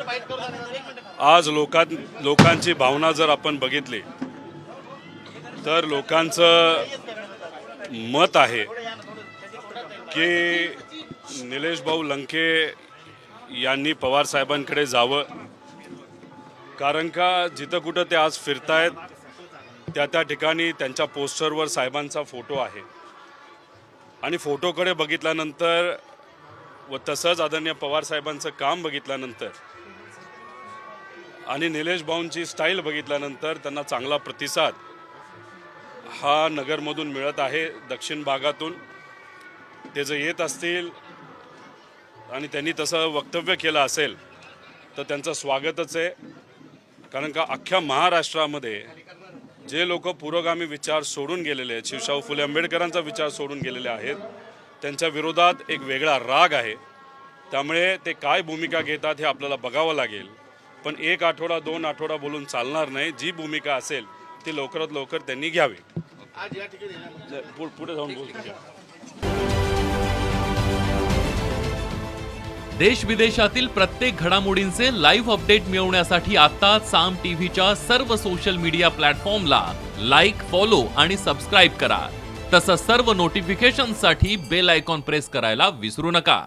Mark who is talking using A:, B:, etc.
A: आज लोकांची भावना जर आपण बघितली तर लोकांचं मत आहे की निलेश भाऊ लंके यांनी पवार साहेबांकडे जावं, कारण का जिथं कुठं ते आज फिरतायत त्या ठिकाणी त्यांच्या पोस्टरवर साहेबांचा फोटो आहे आणि फोटोकडे बघितल्यानंतर व तसंच आदरणीय पवार साहेबांचं काम बघितल्यानंतर आणि निलेश भाऊंची स्टाईल बघितल्यानंतर त्यांना चांगला प्रतिसाद हा नगरमधून मिळत आहे। दक्षिण भागातून ते जर येत असतील आणि त्यांनी तसं वक्तव्य केलं असेल तर त्यांचं स्वागतच आहे, कारण का अख्ख्या महाराष्ट्रामध्ये जे लोक पुरोगामी विचार सोडून गेलेले आहेत, शिवशाहू फुले आंबेडकरांचा विचार सोडून गेलेले आहेत, त्यांच्या विरोधात एक वेगळा राग आहे। त्यामुळे ते काय भूमिका घेतात हे आपल्याला बघावं लागेल, पण एक आठवडा दोन आठवडा बोलून चालणार नाही। जी भूमिका असेल ती लवकरात लवकर त्यांनी घ्यावी। पुढे जाऊन बोलतो।
B: देश विदेशातील प्रत्येक घडामोडींचे लाईव्ह अपडेट मिळवण्यासाठी आता साम टीव्हीच्या सर्व सोशल मीडिया प्लॅटफॉर्मला लाईक, फॉलो आणि सबस्क्राईब करा। तसंच सर्व नोटिफिकेशनसाठी बेल आयकॉन प्रेस करायला विसरू नका।